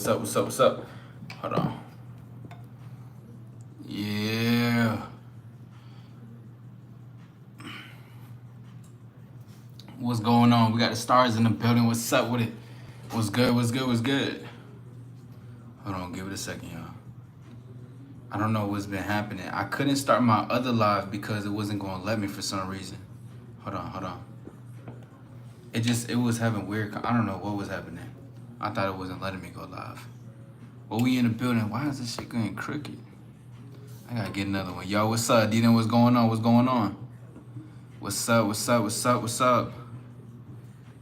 What's up, what's up, what's up? Hold on. Yeah. What's going on? We got the stars in the building. What's up with it? What's good, what's good, what's good? Hold on, give it a second, y'all. I don't know what's been happening. I couldn't start my other live because it wasn't going to let me for some reason. Hold on. It was having weird, I don't know what was happening. I thought it wasn't letting me go live. But we in the building. Why is this shit going crooked? I gotta get another one. Yo, what's up? D-Then, what's going on? What's going on? What's up? What's up? What's up? What's up?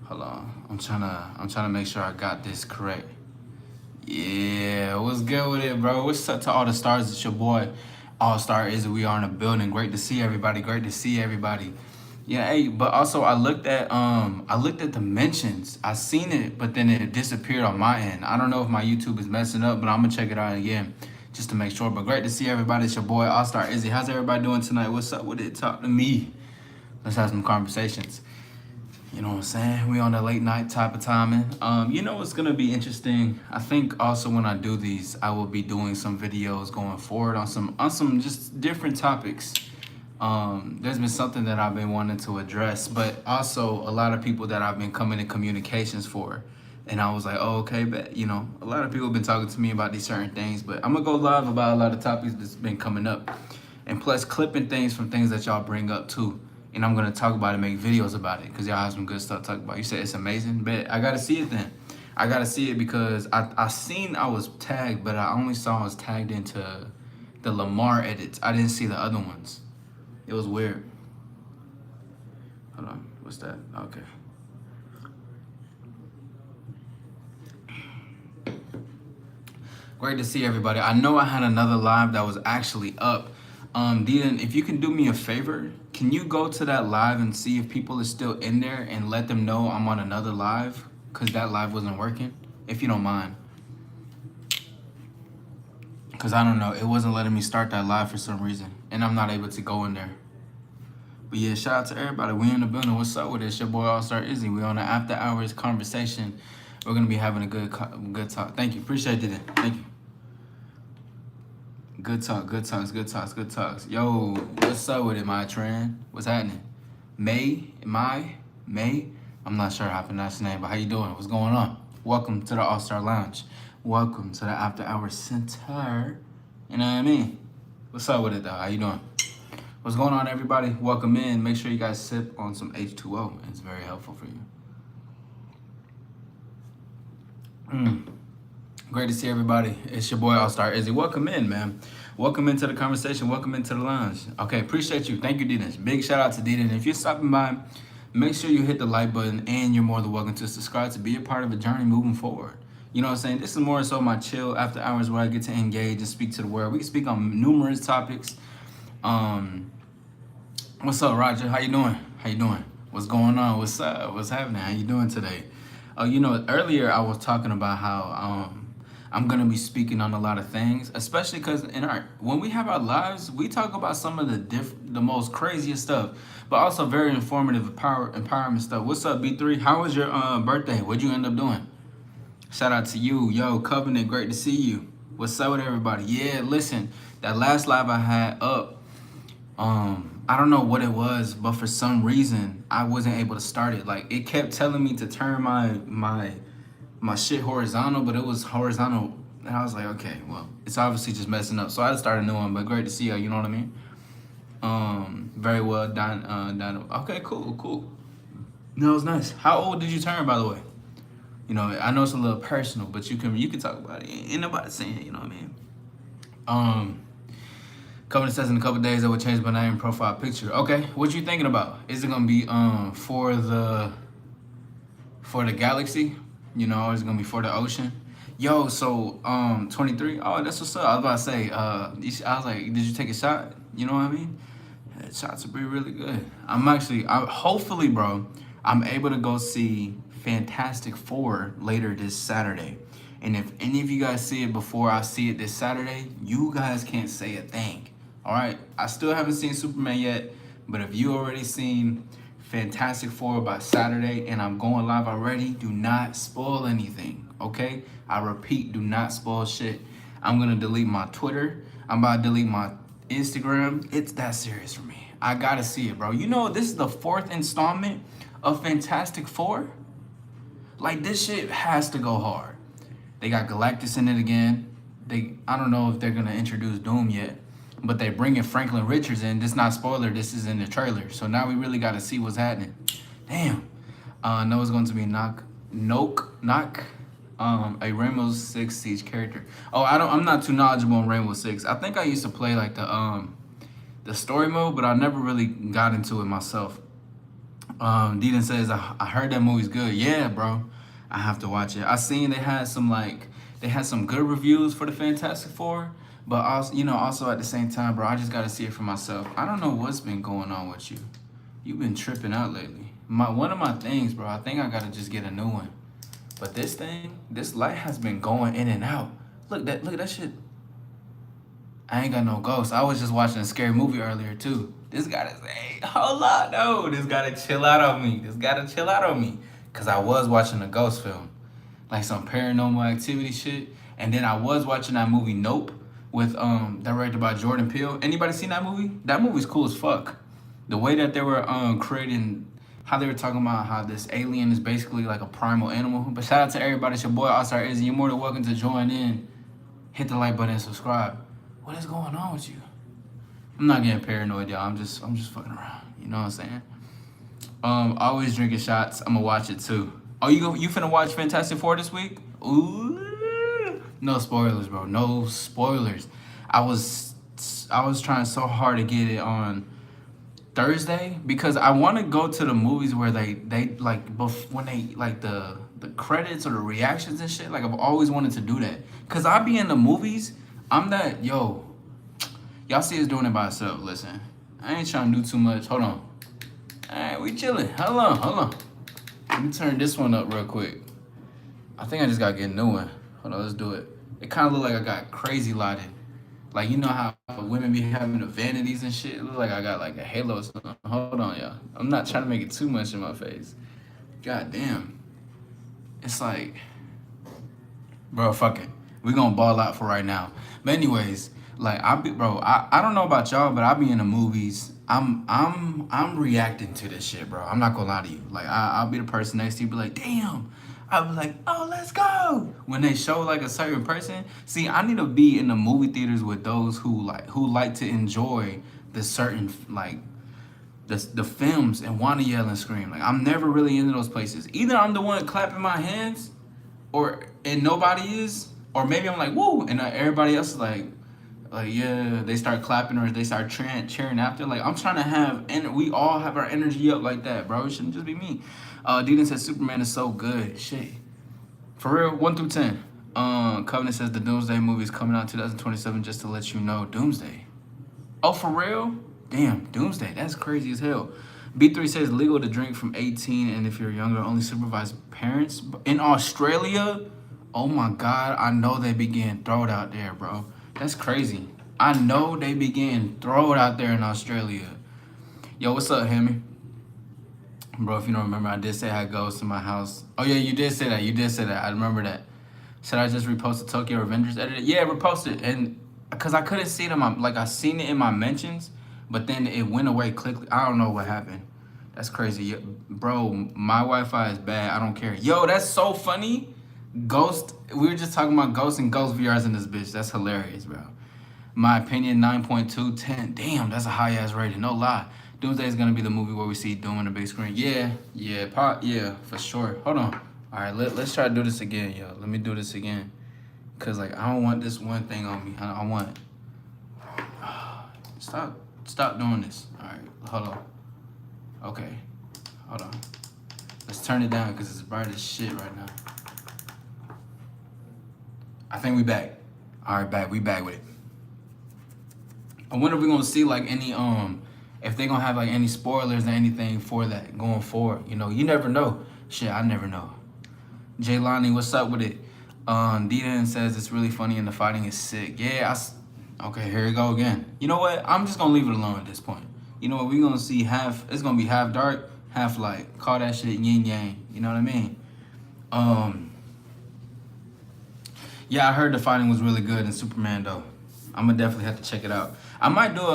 Hold on. I'm trying to make sure I got this correct. Yeah, what's good with it, bro? What's up to all the stars? It's your boy, All Star Izzy. We are in the building. Great to see everybody. Great to see everybody. Yeah, hey, but also I looked at the mentions. I seen it, but then it disappeared on my end. I don't know if my YouTube is messing up, but I'm gonna check it out again just to make sure. But great to see everybody. It's your boy, All Star Izzy. How's everybody doing tonight? What's up with it? Talk to me. Let's have some conversations. You know what I'm saying? We on the late night type of timing. You know what's gonna be interesting? I think also when I do these, I will be doing some videos going forward on some just different topics. There's been something that I've been wanting to address, but also a lot of people that I've been coming in communications for. And I was like, oh, okay, but you know, a lot of people have been talking to me about these certain things, but I'm gonna go live about a lot of topics that's been coming up. And plus clipping things from things that y'all bring up too. And I'm gonna talk about it, make videos about it, because y'all have some good stuff to talk about. You said it's amazing, but I gotta see it then. I gotta see it because I seen I was tagged, but I only saw I was tagged into the Lamar edits. I didn't see the other ones. It was weird. Hold on, what's that? Okay. Great to see everybody. I know I had another live that was actually up. D-Then, if you can do me a favor, can you go to that live and see if people are still in there and let them know I'm on another live? Because that live wasn't working, if you don't mind. Because I don't know, it wasn't letting me start that live for some reason. And I'm not able to go in there. But yeah, shout out to everybody. We in the building. What's up with it? It's your boy, All Star Izzy. We on the after hours conversation. We're going to be having a good talk. Thank you. Appreciate it. Thank you. Good talk, good talks, good talks, good talks. Yo, what's up with it, my trend? What's happening? May? I'm not sure how to pronounce your name, but how you doing? What's going on? Welcome to the All-Star Lounge. Welcome to the After Hours Center. You know what I mean? What's up with it, though? How you doing? What's going on, everybody? Welcome in. Make sure you guys sip on some H2O. It's very helpful for you. Great to see everybody. It's your boy, All Star Izzy. Welcome in, man. Welcome into the conversation. Welcome into the lounge. Okay, appreciate you. Thank you, D-Then. Big shout out to D-Then. If you're stopping by, make sure you hit the like button, and you're more than welcome to subscribe to be a part of a journey moving forward. You know what I'm saying? This is more so my chill after hours where I get to engage and speak to the world. We can speak on numerous topics. What's up, Roger? How you doing? How you doing? What's going on? What's up? What's happening? How you doing today? You know, earlier I was talking about how I'm gonna be speaking on a lot of things, especially because when we have our lives, we talk about some of the most craziest stuff, but also very informative empowerment stuff. What's up, B3? How was your birthday? What'd you end up doing? Shout out to you, yo, Covenant. Great to see you. What's up with everybody? Yeah, listen, that last live I had up, I don't know what it was, but for some reason I wasn't able to start it. Like it kept telling me to turn my shit horizontal, but it was horizontal, and I was like, okay, well, it's obviously just messing up. So I had to start a new one, but great to see you. You know what I mean? Very well done. Okay, cool. No, it was nice. How old did you turn, by the way? You know, I know it's a little personal, but you can talk about it. Ain't nobody saying, you know what I mean? Covenant says in a couple days I will change my name and profile picture. Okay, what you thinking about? Is it gonna be for the galaxy? You know, or is it gonna be for the ocean? Yo, so 23. Oh, that's what's up. I was about to say, I was like, did you take a shot? You know what I mean? Shots would be really good. Hopefully, bro, I'm able to go see Fantastic Four later this Saturday. And if any of you guys see it before I see it this Saturday, you guys can't say a thing. All right? I still haven't seen Superman yet, but if you already seen Fantastic Four by Saturday and I'm going live already, do not spoil anything. okay? I repeat, do not spoil shit. I'm gonna delete my Twitter. I'm about to delete my Instagram. It's that serious for me. I gotta see it, bro. You know, this is the 4th installment of Fantastic Four. Like, this shit has to go hard. They got Galactus in it again. I don't know if they're gonna introduce Doom yet, but they bringing Franklin Richards in. This not spoiler. This is in the trailer. So now we really got to see what's happening. Damn. No, it's going to be Knock, a Rainbow Six Siege character. Oh, I'm not too knowledgeable on Rainbow Six. I think I used to play like the story mode, but I never really got into it myself. Deedon says I heard that movie's good. Yeah, bro. I have to watch it. I seen they had some good reviews for the Fantastic Four, but also at the same time, bro, I just gotta see it for myself. I don't know what's been going on with you. You've been tripping out lately. One of my things, bro, I think I gotta just get a new one. But this light has been going in and out. Look at that shit. I ain't got no ghost. I was just watching a scary movie earlier too. This gotta say, hold up, no, this gotta chill out on me. Cause I was watching a ghost film, like some paranormal activity shit. And then I was watching that movie Nope with directed by Jordan Peele. Anybody seen that movie? That movie's cool as fuck. The way that they were creating, how they were talking about how this alien is basically like a primal animal. But shout out to everybody. It's your boy All-Star Izzy. You're more than welcome to join in. Hit the like button and subscribe. What is going on with you? I'm not getting paranoid, y'all. I'm just fucking around. You know what I'm saying? Always drinking shots. I'm gonna watch it too. Oh, you finna watch Fantastic Four this week? Ooh, no spoilers, bro. No spoilers. I was trying so hard to get it on Thursday because I want to go to the movies where they like when they like the credits or the reactions and shit. Like, I've always wanted to do that because I be in the movies. I'm that y'all see us doing it by ourselves. Listen, I ain't trying to do too much. Hold on. All right, we chilling. Hold on. Let me turn this one up real quick. I think I just gotta get a new one. Hold on, let's do it. It kind of look like I got crazy lighting. Like, you know how women be having the vanities and shit? It look like I got like a halo or something. Hold on, y'all. I'm not trying to make it too much in my face. God damn. It's like, bro, fuck it. We gonna ball out for right now. But anyways, like, I don't know about y'all, but I be in the movies. I'm reacting to this shit, bro. I'm not gonna lie to you. Like, I'll be the person next to you, be like, damn. I'll be like, oh, let's go. When they show like a certain person, see, I need to be in the movie theaters with those who like to enjoy the certain like the films and want to yell and scream. Like, I'm never really into those places. Either I'm the one clapping my hands, and nobody is, or maybe I'm like, woo, and everybody else is like yeah, they start clapping or they start cheering after. Like, I'm trying to have, and we all have our energy up like that, bro. It shouldn't just be me. Deedon says Superman is so good. Shit. For real, 1 through 10. Covenant says the Doomsday movie is coming out 2027, just to let you know. Doomsday. Oh, for real? Damn, Doomsday. That's crazy as hell. B3 says legal to drink from 18, and if you're younger, only supervised parents. In Australia, oh my God, I know they be getting thrown out there, bro. That's crazy. I know they be getting thrown out there in Australia. Yo, what's up, Hemi? Bro, if you don't remember, I did say I had ghosts in my house. Oh, yeah, you did say that. I remember that. Should I just repost the Tokyo Revengers edited? Yeah, repost it. And because I couldn't see it in I seen it in my mentions, but then it went away quickly. I don't know what happened. That's crazy. Bro, my Wi-Fi is bad. I don't care. Yo, that's so funny. Ghost, we were just talking about Ghost and Ghost VRs in this bitch. That's hilarious, bro. My opinion, 9.2, 10. Damn, that's a high-ass rating. No lie. Doomsday is gonna be the movie where we see Doom on the big screen. Yeah, for sure. Hold on. All right, let's try to do this again, yo. Let me do this again, cause like I don't want this one thing on me. I want. Stop doing this. All right, hold on. Okay, hold on. Let's turn it down, cause it's bright as shit right now. I think we back. All right, we back with it. I wonder if we're gonna see like any if they gonna have like any spoilers or anything for that going forward. You know, you never know. Shit, I never know. Jaylani, what's up with it? Deedon says it's really funny and the fighting is sick. Yeah, okay, here we go again. You know what? I'm just gonna leave it alone at this point. You know what? We're gonna see it's gonna be half dark, half light. Call that shit yin yang. You know what I mean? Yeah, I heard the fighting was really good in Superman though. I'm gonna definitely have to check it out. I might do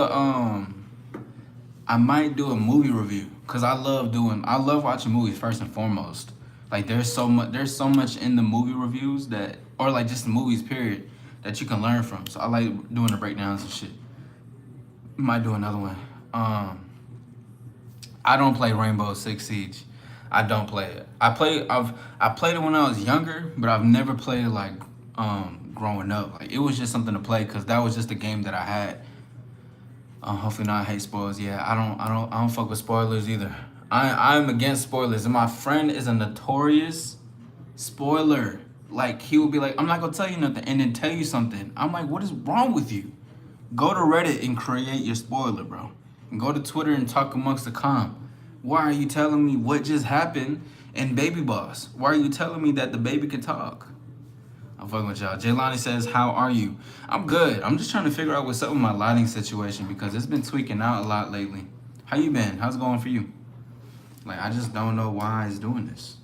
a movie review because I love watching movies first and foremost. Like there's so much in the movie reviews that, or like just the movies period, that you can learn from. So I like doing the breakdowns and shit. Might do another one. I don't play Rainbow Six Siege. I don't play it. I played it when I was younger, but I've never played it like growing up. Like it was just something to play because that was just a game that I had. Hopefully not hate spoilers. Yeah, I don't fuck with spoilers either. I'm against spoilers, and my friend is a notorious spoiler. Like he will be like, I'm not gonna tell you nothing, and then tell you something. I'm like, what is wrong with you? Go to Reddit and create your spoiler, bro. And go to Twitter and talk amongst the com. Why are you telling me what just happened in Baby Boss? Why are you telling me that the baby can talk? I'm fucking with y'all. Jaylani says, how are you? I'm good. I'm just trying to figure out what's up with my lighting situation because it's been tweaking out a lot lately. How you been? How's it going for you? Like, I just don't know why it's doing this.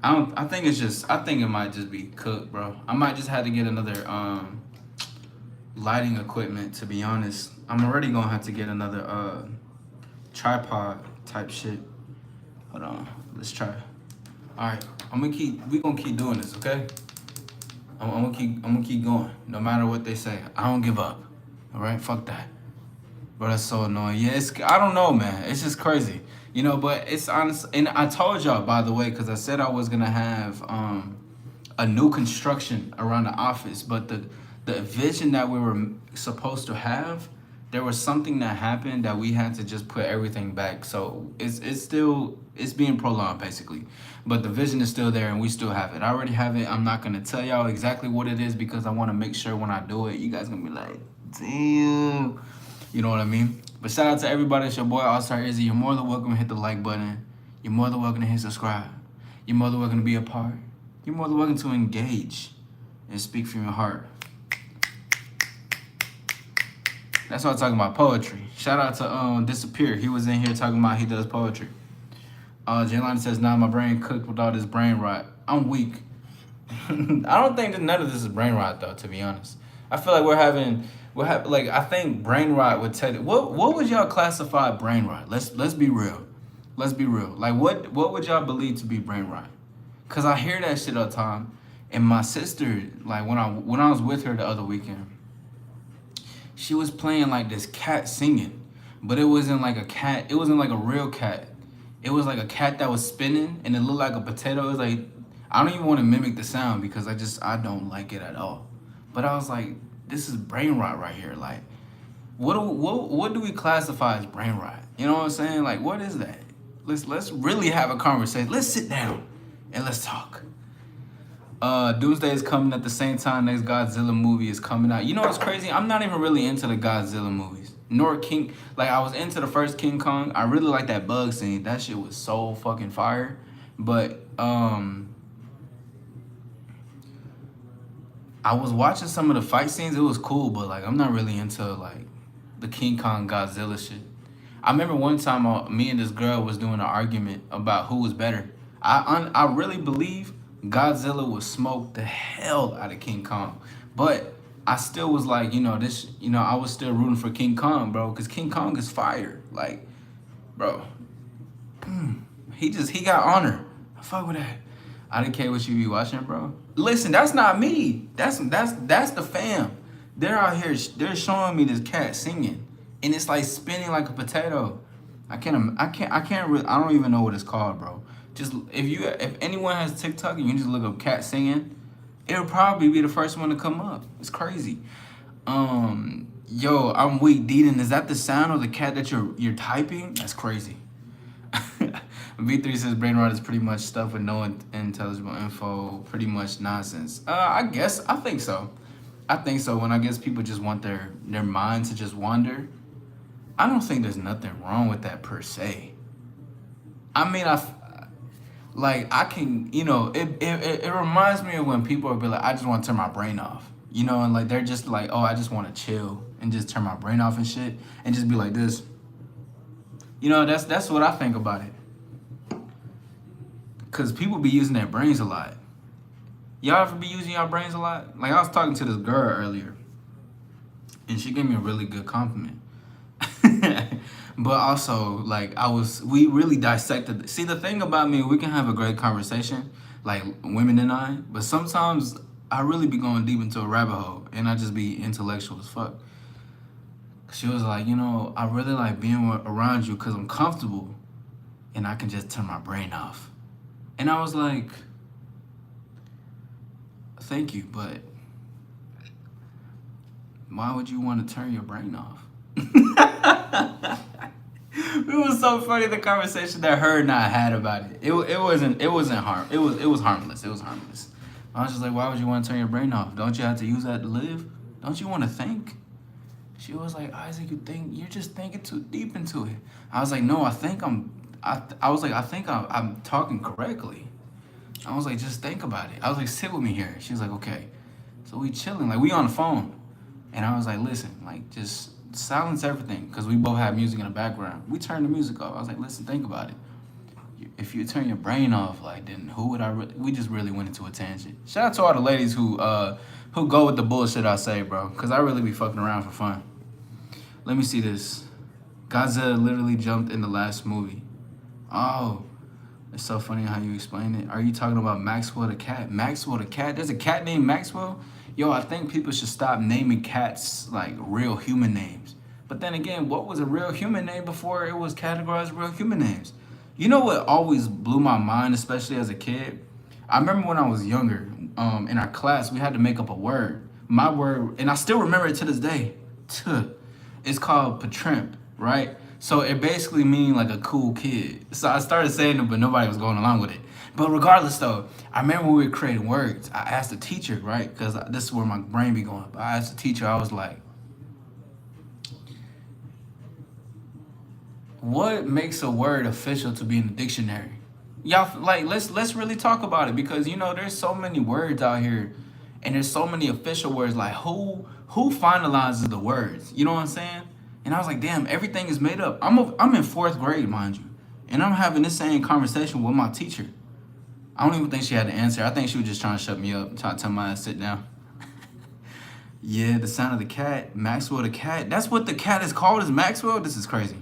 I think it might just be cooked, bro. I might just have to get another lighting equipment, to be honest. I'm already gonna have to get another tripod type shit. Hold on, let's try. All right, we gonna keep doing this, okay? I'm gonna keep going, no matter what they say. I don't give up. All right, fuck that. Bro, that's so annoying. Yeah, I don't know, man. It's just crazy, you know. But it's honest, and I told y'all, by the way, because I said I was gonna have a new construction around the office, but the vision that we were supposed to have, there was something that happened that we had to just put everything back. So it's being prolonged basically, but the vision is still there and we still have it. I already have it. I'm not gonna tell y'all exactly what it is because I want to make sure when I do it, you guys gonna be like, damn, you know what I mean? But shout out to everybody. It's your boy All-Star Izzy. You're more than welcome to hit the like button. You're more than welcome to hit subscribe. You're more than welcome to be a part. You're more than welcome to engage and speak from your heart. That's why I'm talking about poetry. Shout out to Disappear. He was in here talking about he does poetry. Jaylani says, nah, my brain cooked with all this brain rot. I'm weak. I don't think that none of this is brain rot though, to be honest. I feel like I think brain rot would tell you what would y'all classify brain rot? Let's be real. Let's be real. Like what would y'all believe to be brain rot? Cause I hear that shit all the time. And my sister, like when I was with her the other weekend, she was playing like this cat singing, but it wasn't like a cat. It wasn't like a real cat. It was like a cat that was spinning and it looked like a potato. It was like, I don't even want to mimic the sound because I don't like it at all. But I was like, this is brain rot right here. Like, what do we classify as brain rot? You know what I'm saying? Like, what is that? Let's really have a conversation. Let's sit down and let's talk. Doomsday is coming at the same time next Godzilla movie is coming out. You know what's crazy? I'm not even really into the Godzilla movies. Nor King, like I was into the first King Kong. I really like that bug scene. That shit was so fucking fire. But I was watching some of the fight scenes. It was cool, but like I'm not really into like the King Kong Godzilla shit. I remember one time me and this girl was doing an argument about who was better. I really believe Godzilla would smoke the hell out of King Kong, but I still was like, I was still rooting for King Kong, bro, because King Kong is fire. Like, bro, he got honor. I fuck with that. I didn't care what you be watching, bro. Listen, that's not me. That's the fam. They're out here. They're showing me this cat singing, and it's like spinning like a potato. I don't even know what it's called, bro. Just if anyone has TikTok and you just look up cat singing, it'll probably be the first one to come up. It's crazy. Yo, I'm weak. Deedon, is that the sound of the cat that you're typing? That's crazy. V3 says brain rot is pretty much stuff with no intelligible info, pretty much nonsense. I think so. When I guess people just want their mind to just wander. I don't think there's nothing wrong with that per se. I mean, I can, it reminds me of when people will be like, I just want to turn my brain off, and like, they're just like, oh, I just want to chill and just turn my brain off and shit and just be like this. That's what I think about it. Cause people be using their brains a lot. Y'all ever be using your brains a lot? Like I was talking to this girl earlier, and she gave me a really good compliment. But also, like we really dissected. See, the thing about me, we can have a great conversation, like women and I. But sometimes I really be going deep into a rabbit hole, and I just be intellectual as fuck. She was like, I really like being around you because I'm comfortable, and I can just turn my brain off. And I was like, thank you, but why would you want to turn your brain off? It was so funny, the conversation that her and I had about it. It wasn't harm. It was harmless. It was harmless. I was just like, why would you want to turn your brain off? Don't you have to use that to live? Don't you want to think? She was like, Isaac, you're just thinking too deep into it. I was like, no, I think I'm talking correctly. I was like, just think about it. I was like, sit with me here. She was like, okay. So we chilling, like we on the phone. And I was like, listen, like just silence everything, because we both have music in the background. We turned the music off. I was like, listen, think about it. If you turn your brain off, like, then who would we just really went into a tangent. Shout out to all the ladies who go with the bullshit I say, bro, because I really be fucking around for fun. Let me see this. Godzilla literally jumped in the last movie. Oh, it's so funny how you explain it. Are you talking about Maxwell the cat? Maxwell the cat? There's a cat named Maxwell? Yo, I think people should stop naming cats like real human names. But then again, what was a real human name before it was categorized real human names? You know what always blew my mind, especially as a kid? I remember when I was younger, in our class, we had to make up a word. My word, and I still remember it to this day. It's called patrimp, right? So it basically means like a cool kid. So I started saying it, but nobody was going along with it. But regardless, though, I remember when we were creating words, I asked the teacher, right? Because this is where my brain be going. But I asked the teacher, I was like, what makes a word official to be in the dictionary? Y'all, like, let's really talk about it, because there's so many words out here, and there's so many official words. Like who finalizes the words? You know what I'm saying? And I was like, damn, everything is made up. I'm in 4th grade, mind you, and I'm having this same conversation with my teacher. I don't even think she had the answer. I think she was just trying to shut me up, trying to tell my ass sit down. Yeah, the sound of the cat, Maxwell the cat. That's what the cat is called, is Maxwell? This is crazy.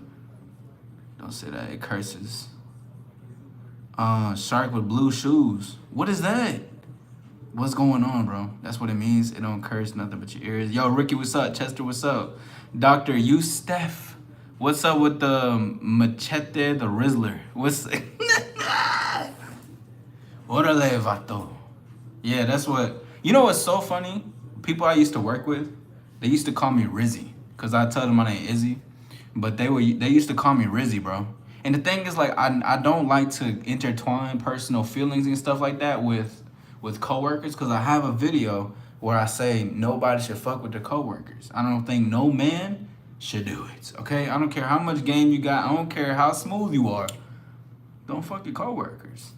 Don't say that, it curses. Shark with blue shoes. What is that? What's going on, bro? That's what it means. It don't curse nothing but your ears. Yo, Ricky, what's up? Chester, what's up? Dr. Steph. What's up with the Machete the Rizzler? What's Orale, vato. Yeah, that's what. You know what's so funny? People I used to work with, they used to call me Rizzy, because I told them my name Izzy. But they used to call me Rizzy, bro. And the thing is, like, I don't like to intertwine personal feelings and stuff like that with coworkers, because I have a video where I say nobody should fuck with their coworkers. I don't think no man should do it, okay? I don't care how much game you got. I don't care how smooth you are. Don't fuck your coworkers.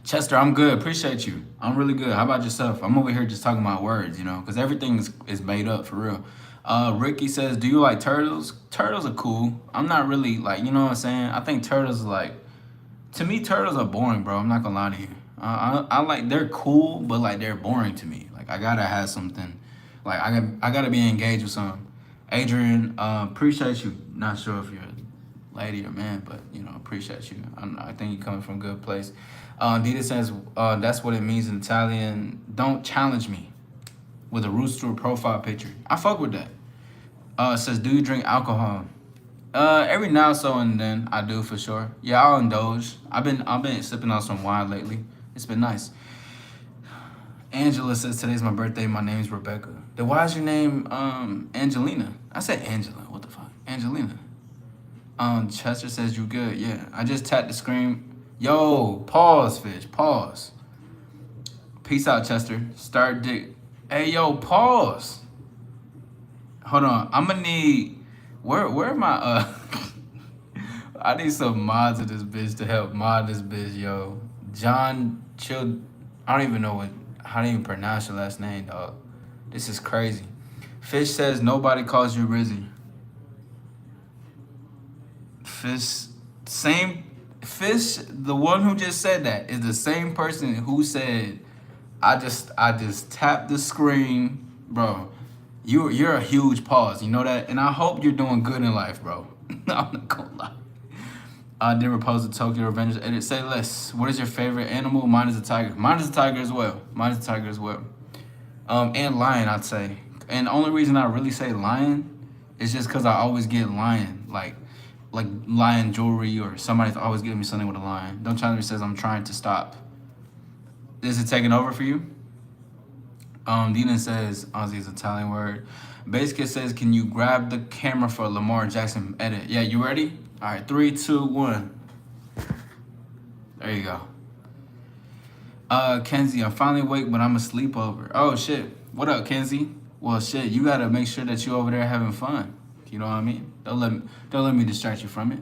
Chester, I'm good. Appreciate you. I'm really good. How about yourself? I'm over here just talking about words, because everything is made up for real. Ricky says, do you like turtles? Turtles are cool. I'm not really like, you know what I'm saying? I think turtles are like, to me, turtles are boring, bro. I'm not gonna lie to you. I like, they're cool, but like they're boring to me. Like I gotta have something. Like I gotta be engaged with something. Adrian, appreciate you. Not sure if you're a lady or man, but appreciate you. I think you're coming from a good place. Dita says, that's what it means in Italian. Don't challenge me, with a rooster profile picture. I fuck with that. Says, do you drink alcohol? Every now and then I do, for sure. Yeah, I'll indulge. I've been sipping on some wine lately. It's been nice. Angela says, today's my birthday. My name's Rebecca. Then why is your name Angelina? I said Angela. What the fuck? Angelina. Chester says, you good? Yeah. I just tapped the screen. Yo, pause, fish. Pause. Peace out, Chester. Start dick. Hey, yo, pause. Hold on. I'm gonna need... Where am I? I need some mods of this bitch to help mod this bitch, yo. John Chill... I don't even know how to even pronounce your last name, dog. This is crazy. Fish says, nobody calls you Rizzy. Fish... Same Fish, the one who just said that, is the same person who said, I just tapped the screen, bro. You're a huge pause. You know that? And I hope you're doing good in life, bro. I'm not gonna lie. I did repose the Tokyo Revengers edit. Say less. What is your favorite animal? Mine is a tiger. Mine is a tiger as well. Mine is a tiger as well. And lion, I'd say. And the only reason I really say lion is just because I always get lion, like lion jewelry, or somebody's always giving me something with a lion. Don't challenge me says I'm trying to stop. Is it taking over for you? Dina says Ozzy is an Italian word. Base Kid says, can you grab the camera for Lamar Jackson edit? Yeah, you ready? All right, 3, 2, 1. There you go. Kenzie, I'm finally awake, but I'm a sleepover. Oh shit. What up, Kenzie? Well, shit, you gotta make sure that you over there having fun. You know what I mean? Don't let me distract you from it.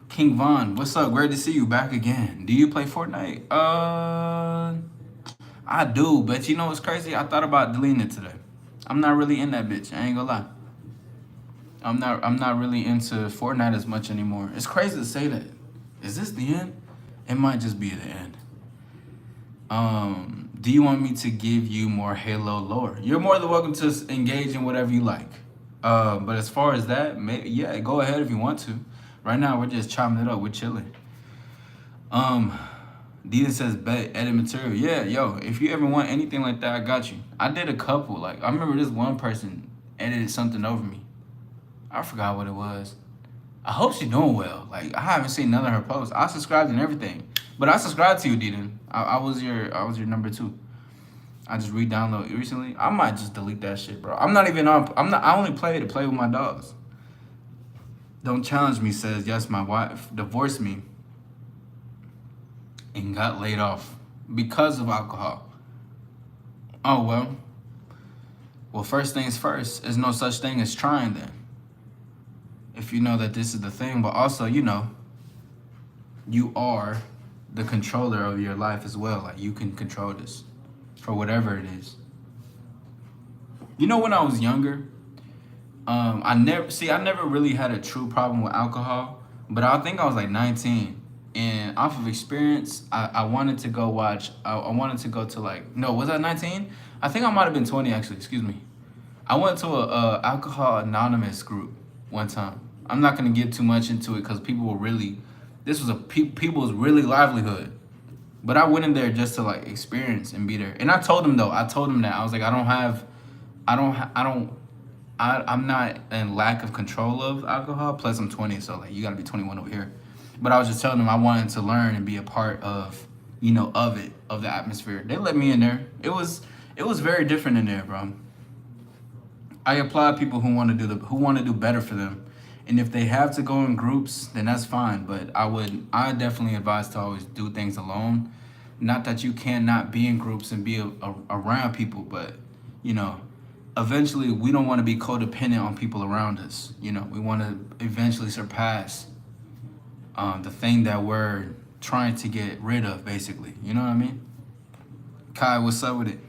King Von, what's up? Great to see you back again. Do you play Fortnite? I do, but you know what's crazy? I thought about deleting it today. I'm not really in that bitch. I ain't gonna lie. I'm not really into Fortnite as much anymore. It's crazy to say that. Is this the end? It might just be the end. Do you want me to give you more Halo lore? You're more than welcome to engage in whatever you like. But as far as that, yeah, go ahead if you want to. Right now, we're just chopping it up. We're chilling. Dita says, bet, edit material. Yeah, yo, if you ever want anything like that, I got you. I did a couple. Like, I remember this one person edited something over me. I forgot what it was. I hope she's doing well. Like, I haven't seen none of her posts. I subscribed and everything. But I subscribed to you, Dita. I was your number 2. I just re-downloaded recently. I might just delete that shit, bro. I only play to play with my dogs. Don't challenge me says, yes, my wife divorced me and got laid off because of alcohol. Oh, well. Well, first things first, there's no such thing as trying then. If you know that this is the thing, but also, you know, you are the controller of your life as well. Like, you can control this for whatever it is. You know, when I was younger, I never really had a true problem with alcohol, but I think I was like 19. And off of experience, I wanted to go watch, I wanted to go to like, no, was I 19? I think I might have been 20 actually, excuse me. I went to a Alcohol Anonymous group one time. I'm not gonna get too much into it because people were really, this was people's really livelihood. But I went in there just to like experience and be there. And I told them that, I was like, I'm not in lack of control of alcohol. Plus I'm 20, so like you gotta be 21 over here. But I was just telling them I wanted to learn and be a part of, you know, of the atmosphere. They let me in there. It was very different in there, bro. I applaud people who want to do better for them. And if they have to go in groups, then that's fine. But I definitely advise to always do things alone. Not that you cannot be in groups and be around people, but, you know, eventually we don't want to be codependent on people around us. You know, we want to eventually surpass the thing that we're trying to get rid of, basically. You know what I mean? Kai, what's up with it?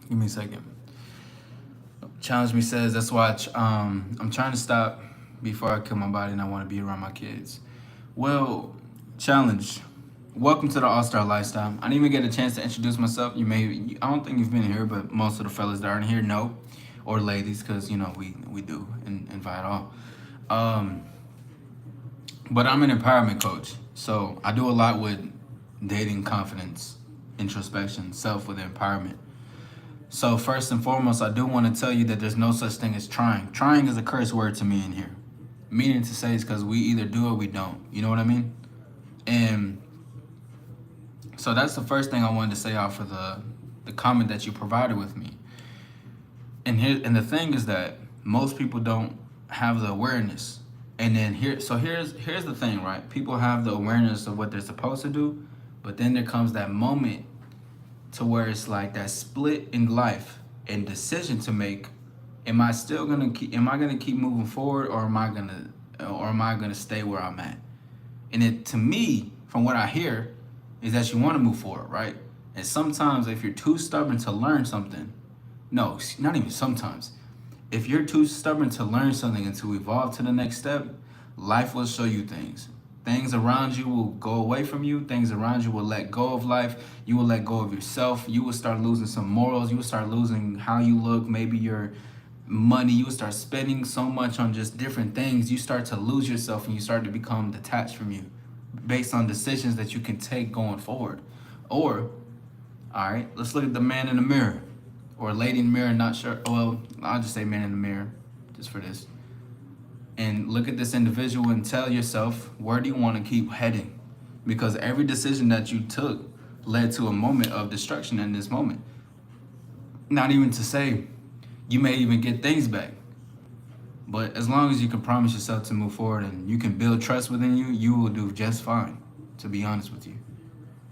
Give me a second. Challenge me says, that's why I'm trying to stop before I kill my body and I want to be around my kids. Well, Challenge, welcome to the All-Star Lifestyle. I didn't even get a chance to introduce myself. I don't think you've been here, but most of the fellas that aren't here know, or ladies, because, you know, we do invite all. But I'm an empowerment coach, so I do a lot with dating, confidence, introspection, self with empowerment. So first and foremost, I do want to tell you that there's no such thing as trying. Trying is a curse word to me in here. Meaning to say is because we either do or we don't. You know what I mean? And so that's the first thing I wanted to say off of the comment that you provided with me. And the thing is that most people don't have the awareness. And then here's the thing, right? People have the awareness of what they're supposed to do, but then there comes that moment to where it's like that split in life and decision to make. Am I gonna keep moving forward, or am I gonna stay where I'm at? And it, to me, from what I hear, is that you want to move forward, right? And sometimes if you're too stubborn to learn something, no, not even sometimes. if you're too stubborn to learn something and to evolve to the next step, life will show you things. Things around you will go away from you. Things around you will let go of life. You will let go of yourself. You will start losing some morals. You will start losing how you look, maybe your money. You will start spending so much on just different things. You start to lose yourself and you start to become detached from you based on decisions that you can take going forward. Or, all right, let's look at the man in the mirror or lady in the mirror, not sure. Well, I'll just say man in the mirror just for this. And look at this individual and tell yourself, where do you want to keep heading? Because every decision that you took led to a moment of destruction in this moment. Not even to say you may even get things back. But as long as you can promise yourself to move forward and you can build trust within you, you will do just fine, to be honest with you.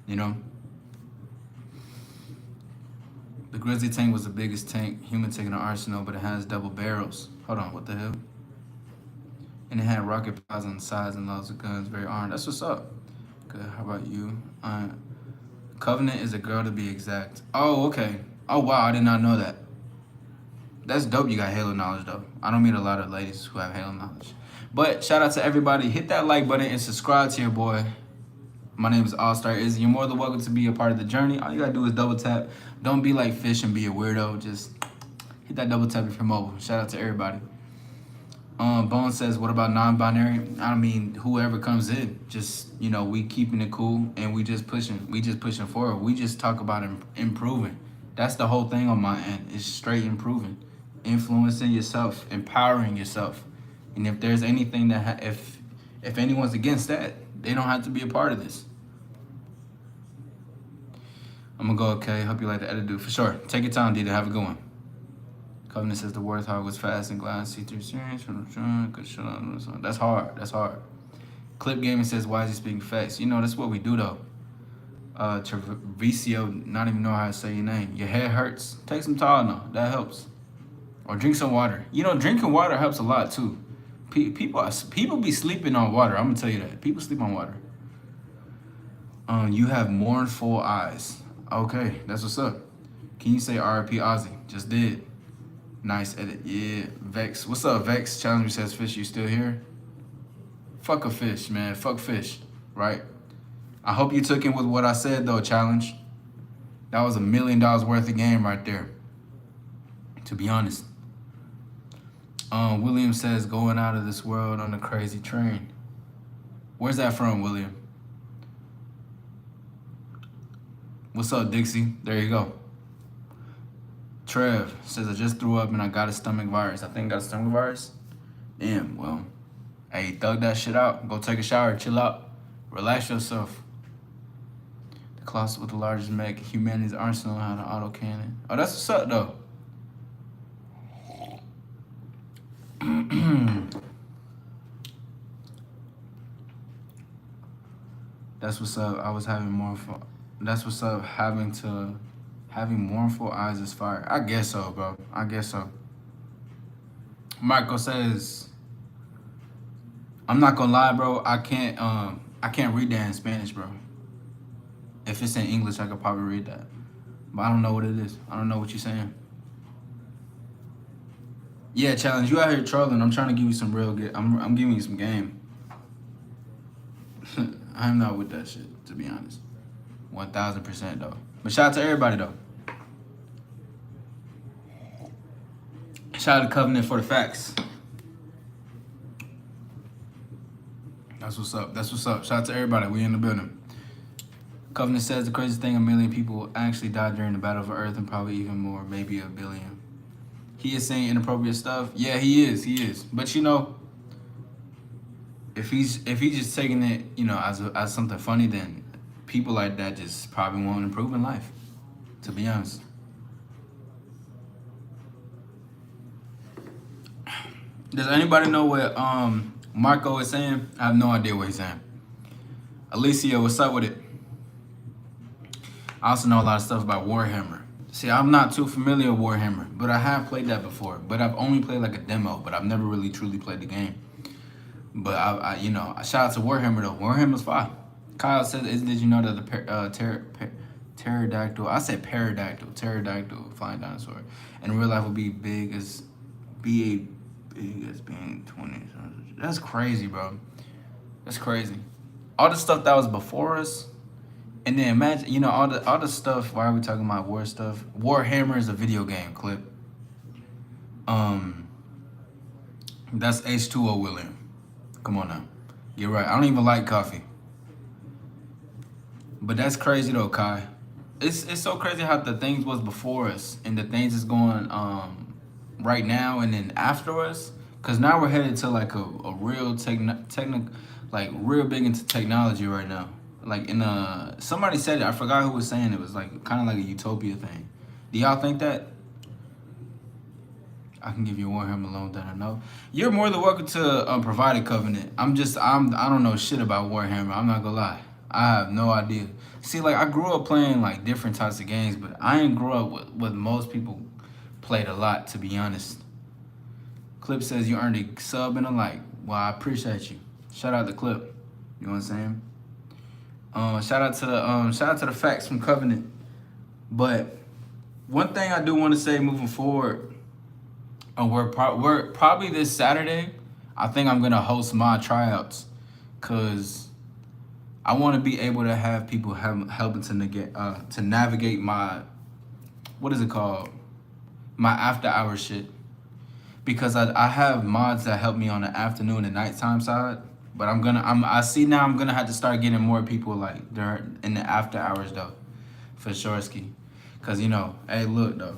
You know? The Grizzly tank was the biggest tank human tank in the arsenal, but it has double barrels. Hold on, what the hell? And it had rocket pods on the sides and loads of guns, very armed. That's what's up. Good, how about you? Covenant is a girl to be exact. Oh, okay. Oh, wow, I did not know that. That's dope you got Halo knowledge, though. I don't meet a lot of ladies who have Halo knowledge. But shout out to everybody. Hit that like button and subscribe to your boy. My name is All-Star Izzy. You're more than welcome to be a part of the journey. All you gotta do is double tap. Don't be like Fish and be a weirdo. Just hit that double tap if you're mobile. Shout out to everybody. Bone says, what about non-binary? I mean, whoever comes in, just, you know, we keeping it cool and we just pushing forward. We just talk about improving. That's the whole thing on my end. It's straight improving, influencing yourself, empowering yourself. And if there's anything that, if anyone's against that, they don't have to be a part of this. I'm gonna go, okay. Hope you like the edit, dude. For sure. Take your time, Dita. Have a good one. Covenant says the Warthog was fast and glass. See-through series. Good shit on. That's hard. That's hard. Clip Gaming says, why is he speaking facts? You know, that's what we do, though. Trevicio, not even know how to say your name. Your head hurts. Take some Tylenol. That helps. Or drink some water. You know, drinking water helps a lot, too. People be sleeping on water. I'm going to tell you that. People sleep on water. You have mournful eyes. Okay, that's what's up. Can you say RIP Ozzy? Just did. Nice edit. Yeah. Vex. What's up, Vex? Challenge me says, Fish, you still here? Fuck a fish, man. Fuck fish. Right? I hope you took in with what I said, though, Challenge. That was $1 million worth of game right there. To be honest. William says, going out of this world on a crazy train. Where's that from, William? What's up, Dixie? There you go. Trev says, I just threw up and I got a stomach virus. I think I got a stomach virus? Damn, well, hey, thug that shit out. Go take a shower, chill out, relax yourself. The Colossus with the largest mech, humanity's arsenal had an auto cannon. Oh, that's what's up, though. That's what's up. I was having more fun. That's what's up, having mournful eyes is fire. I guess so, bro. I guess so. Marco says, I'm not gonna lie, bro. I can't read that in Spanish, bro. If it's in English, I could probably read that. But I don't know what it is. I don't know what you're saying. Yeah, Challenge, you out here trolling. I'm trying to give you some real good. I'm giving you some game. I'm not with that shit, to be honest. 1000% though. But shout out to everybody though. Shout out to Covenant for the facts. That's what's up. That's what's up. Shout out to everybody. We in the building. Covenant says the craziest thing, 1 million people actually died during the Battle of Earth and probably even more, maybe 1 billion. He is saying inappropriate stuff. Yeah, he is. He is. But you know, if he's just taking it, you know, as something funny, then people like that just probably won't improve in life, to be honest. Does anybody know what Marco is saying? I have no idea what he's saying. Alicia, what's up with it? I also know a lot of stuff about Warhammer. See, I'm not too familiar with Warhammer, but I have played that before. But I've only played like a demo, but I've never really truly played the game. But I you know, shout out to Warhammer though. Warhammer's fine. Kyle says, did you know that the pterodactyl, I said pterodactyl flying dinosaur, in real life would be big as be a big as being 20. That's crazy, bro. That's crazy. All the stuff that was before us, and then imagine, you know, all the stuff. Why are we talking about war stuff? Warhammer is a video game clip. That's H2O William. Come on now, get right. I don't even like coffee, but that's crazy though, Kai. It's so crazy how the things was before us and the things is going right now and then after us. Cause now we're headed to like a real like real big into technology right now. Like in somebody said it, I forgot who was saying it, was like kind of like a utopia thing. Do y'all think that? I can give you a Warhammer loan that I know. You're more than welcome to provide a covenant. I don't know shit about Warhammer. I'm not gonna lie. I have no idea. See, like I grew up playing like different types of games, but I ain't grew up with what most people played a lot, to be honest. Clip says you earned a sub and a like. Well, I appreciate you. Shout out to Clip. You know what I'm saying? Shout out to the facts from Covenant. But one thing I do want to say moving forward, we're probably this Saturday. I think I'm gonna host my tryouts, cause I want to be able to have people helping to navigate my, what is it called, my after hours shit. Because I have mods that help me on the afternoon and nighttime side, but I see now I'm gonna have to start getting more people like during in the after hours though, for sure ski. Cause you know, hey look though.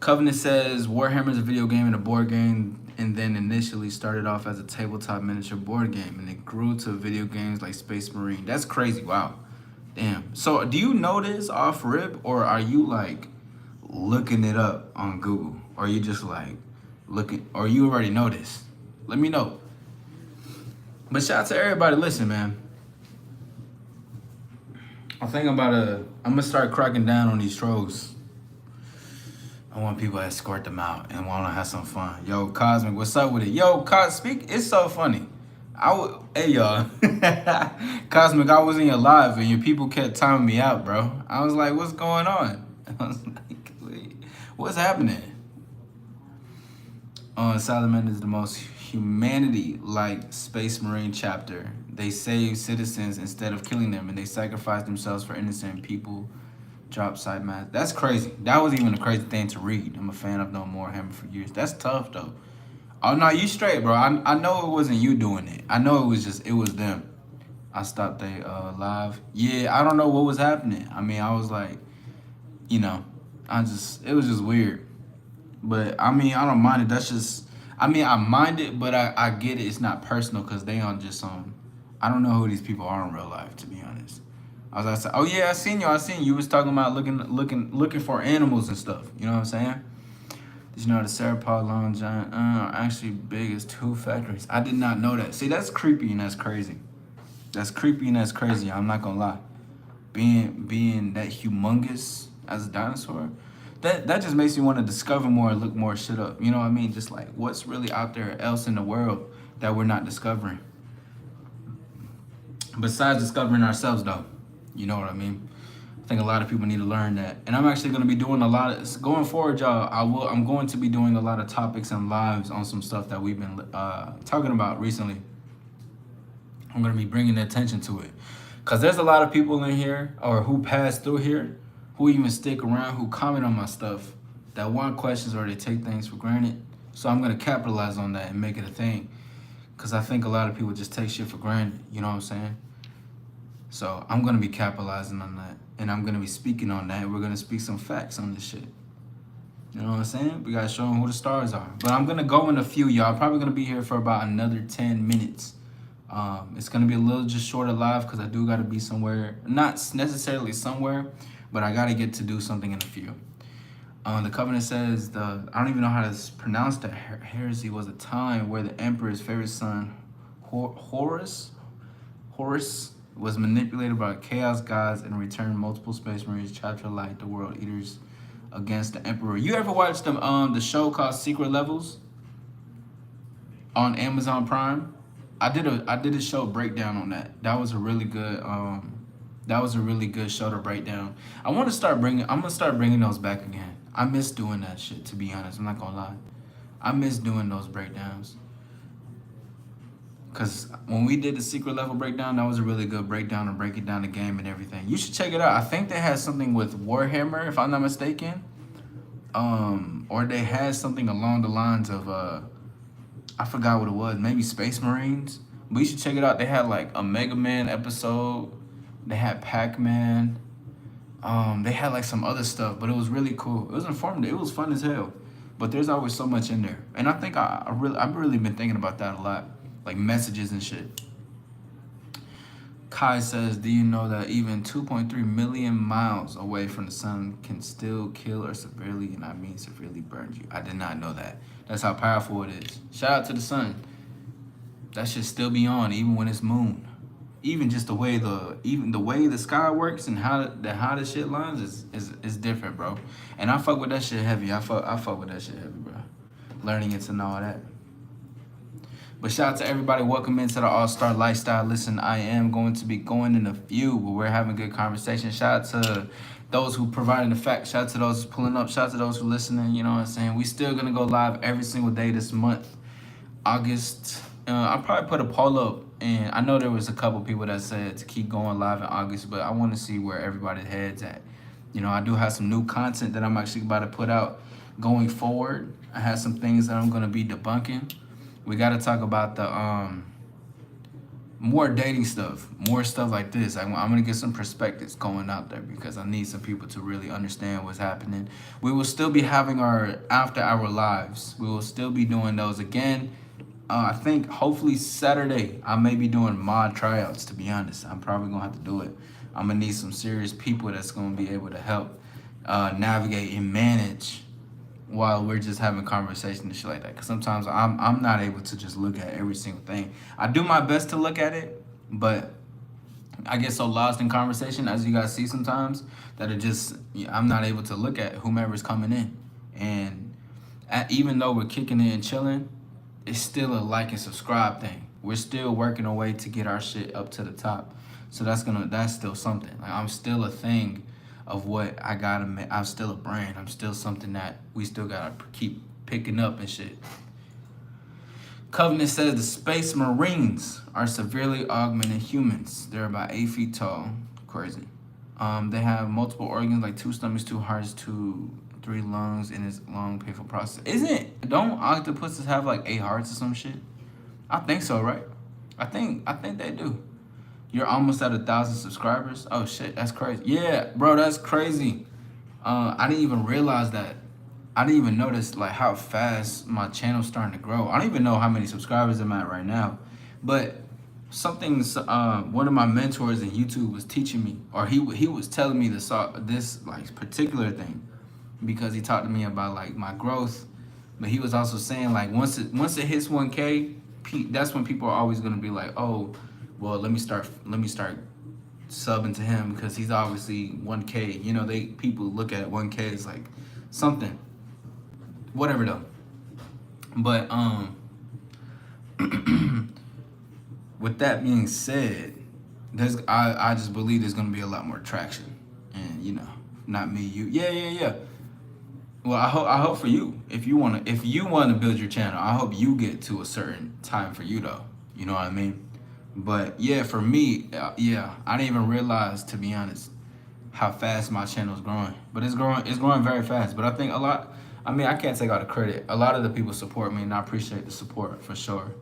Covenant says Warhammer is a video game and a board game, and then initially started off as a tabletop miniature board game, and it grew to video games like Space Marine. That's crazy. Wow. Damn. So do you know this off rip, or are you like looking it up on Google? Or are you just like looking, or you already know this? Let me know. But shout out to everybody. Listen, man. I think I'm gonna start cracking down on these trolls. I want people to escort them out and want to have some fun. Yo, Cosmic, what's up with it? Yo, Speak. It's so funny. Hey y'all, Cosmic, I was in your live and your people kept timing me out, bro. I was like, what's going on? I was like, wait, what's happening? Salamander is the most humanity-like Space Marine chapter. They save citizens instead of killing them, and they sacrifice themselves for innocent people. Drop side math. That's crazy. That was even a crazy thing to read. I'm a fan of No More Hammer for years. That's tough though. Oh no, you straight, bro. I know it wasn't you doing it. I know it was them. I stopped they live. Yeah, I don't know what was happening. I mean, I was like, you know, it was just weird. But I mean, I don't mind it. That's just, I mean, I mind it, but I get it. It's not personal because they on just I don't know who these people are in real life, to be honest. I was like, oh yeah, I seen you. You was talking about looking for animals and stuff. You know what I'm saying? Did you know the Sauropod Long Giant are actually big as 2 factories? I did not know that. See, that's creepy and that's crazy. That's creepy and that's crazy. I'm not gonna lie. Being that humongous as a dinosaur, that just makes me want to discover more and look more shit up. You know what I mean? Just like what's really out there else in the world that we're not discovering. Besides discovering ourselves, though. You know what I mean? I think a lot of people need to learn that. And I'm actually going to be doing a lot of, going forward, y'all, I'm going to be doing a lot of topics and lives on some stuff that we've been talking about recently. I'm going to be bringing attention to it. Because there's a lot of people in here, or who pass through here, who even stick around, who comment on my stuff, that want questions or they take things for granted. So I'm going to capitalize on that and make it a thing. Because I think a lot of people just take shit for granted. You know what I'm saying? So I'm going to be capitalizing on that. And I'm going to be speaking on that. We're going to speak some facts on this shit. You know what I'm saying? We got to show them who the stars are. But I'm going to go in a few, y'all. Probably going to be here for about another 10 minutes. It's going to be a little just shorter live because I do got to be somewhere. Not necessarily somewhere, but I got to get to do something in a few. The Covenant says, I don't even know how to pronounce that. Heresy was a time where the Emperor's favorite son, Horus, was manipulated by chaos gods and returned multiple Space Marines chapter like the World Eaters against the Emperor. You ever watched the show called Secret Levels on Amazon Prime? I did a show breakdown on that. That was a really good That was a really good show to break down. I'm gonna start bringing those back again. I miss doing that shit, to be honest. I'm not gonna lie. I miss doing those breakdowns. Cause when we did the secret level breakdown, that was a really good breakdown of breaking down the game and everything. You should check it out. I think they had something with Warhammer, if I'm not mistaken. Or they had something along the lines of I forgot what it was, maybe Space Marines. But you should check it out. They had like a Mega Man episode. They had Pac-Man. They had like some other stuff, but it was really cool. It was informative. It was fun as hell. But there's always so much in there, and I think I've really been thinking about that a lot, like messages and shit. Kai says, "Do you know that even 2.3 million miles away from the sun can still kill or severely, and I mean severely burn you?" I did not know that. That's how powerful it is. Shout out to the sun. That should still be on even when it's moon. Even just the way the sky works and how the shit lines is different, bro. And I fuck with that shit heavy. I fuck with that shit heavy, bro. Learning it and all that. But shout out to everybody. Welcome into the All-Star Lifestyle. Listen, I am going to be going in a few, but we're having good conversation. Shout out to those who providing the facts. Shout out to those pulling up. Shout out to those who listening. You know what I'm saying? We still gonna go live every single day this month. August. I'll probably put a poll up, and I know there was a couple people that said to keep going live in August, but I want to see where everybody's heads at. You know, I do have some new content that I'm actually about to put out going forward. I have some things that I'm gonna be debunking. We got to talk about the more dating stuff, more stuff like this. I'm gonna get some perspectives going out there because I need some people to really understand what's happening. We will still be having our after hour lives. We will still be doing those again. I think hopefully Saturday I may be doing mod tryouts. To be honest, I'm probably gonna have to do it. I'm gonna need some serious people that's gonna be able to help navigate and manage while we're just having conversation and shit like that. Cause sometimes I'm not able to just look at every single thing. I do my best to look at it, but I get so lost in conversation, as you guys see sometimes, that I'm not able to look at whomever's coming in. And even though we're kicking it and chilling, it's still a like and subscribe thing. We're still working a way to get our shit up to the top. So that's still something. Like, I'm still a thing of what I gotta make. I'm still a brand. I'm still something that we still gotta keep picking up and shit. Covenant says the Space Marines are severely augmented humans. They're about 8 feet tall. Crazy. They have multiple organs like 2 stomachs, 2 hearts, 3 lungs, and it's a long, painful process. Don't octopuses have like 8 hearts or some shit? I think so, right? I think they do. You're almost at 1,000 subscribers. Oh shit, that's crazy. Yeah, bro, that's crazy. I didn't even realize that. I didn't even notice like how fast my channel's starting to grow. I don't even know how many subscribers I'm at right now, but one of my mentors in YouTube was teaching me, or he was telling me this like particular thing, because he talked to me about like my growth, but he was also saying like once it hits 1K, that's when people are always gonna be like, oh, well, let me start subbing to him because he's obviously 1K. You know, people look at 1K as like something, whatever though. But with that being said, I just believe there's gonna be a lot more traction, and you know, not me, you, yeah. Well, I hope for you, if you wanna build your channel, I hope you get to a certain time for you though. You know what I mean? But yeah, for me, I didn't even realize, to be honest, how fast my channel is growing. But it's growing very fast. But I think I can't take all the credit. A lot of the people support me, and I appreciate the support for sure.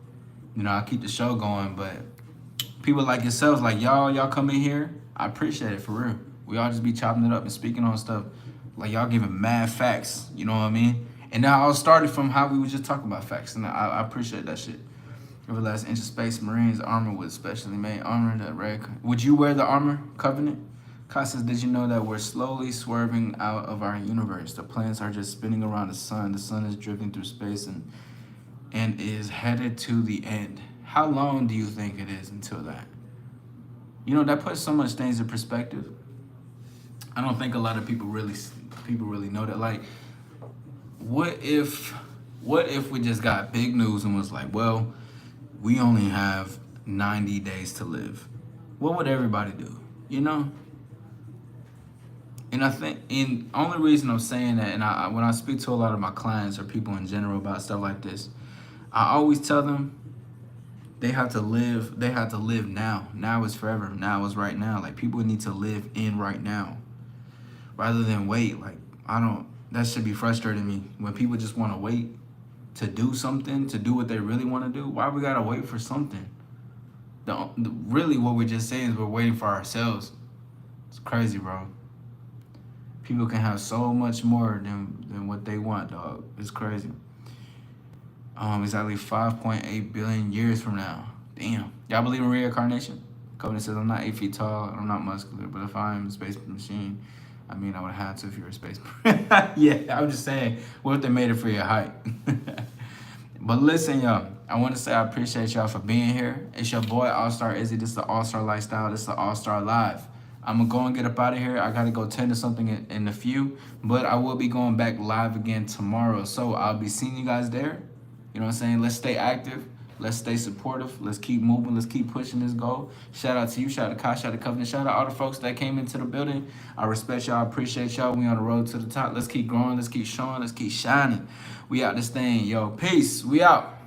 You know, I keep the show going, but people like yourselves, like y'all come in here, I appreciate it for real. We all just be chopping it up and speaking on stuff. Like y'all giving mad facts, you know what I mean? And now I was started from how we was just talking about facts, and I appreciate that shit. Everlasting Inch of Space Marines armor with specially made armor that red. Would you wear the armor, Covenant? Kai says, did you know that we're slowly swerving out of our universe? The planets are just spinning around the sun. The sun is drifting through space and is headed to the end. How long do you think it is until that? You know, that puts so much things in perspective. I don't think a lot of people really know that. Like, what if we just got big news and was like, well, we only have 90 days to live? What would everybody do? you know. And I think, and only reason I'm saying that, and when I speak to a lot of my clients or people in general about stuff like this, I always tell them they have to live. They have to live now. Now is forever. Now is right now. Like, people need to live in right now, rather than wait. Like, I don't. That should be frustrating me when people just want to wait to do something, to do what they really want to do. Why we gotta wait for something? Really, what we're just saying is we're waiting for ourselves. It's crazy, bro. People can have so much more than what they want, dog. It's crazy. Exactly 5.8 billion years from now. Damn. Y'all believe in reincarnation? Covenant says, I'm not 8 feet tall, I'm not muscular, but if I'm a space machine, I mean, I would have to if you're a space. Yeah, I'm just saying, what if they made it for your height? But listen, y'all, I want to say I appreciate y'all for being here. It's your boy, All-Star Izzy. This is the All-Star Lifestyle. This is the All-Star Live. I'm going to go and get up out of here. I got to go tend to something in a few, but I will be going back live again tomorrow. So I'll be seeing you guys there. You know what I'm saying? Let's stay active. Let's stay supportive. Let's keep moving. Let's keep pushing this goal. Shout out to you. Shout out to Kai. Shout out to Covenant. Shout out to all the folks that came into the building. I respect y'all. I appreciate y'all. We on the road to the top. Let's keep growing. Let's keep showing. Let's keep shining. We out this thing. Yo, peace. We out.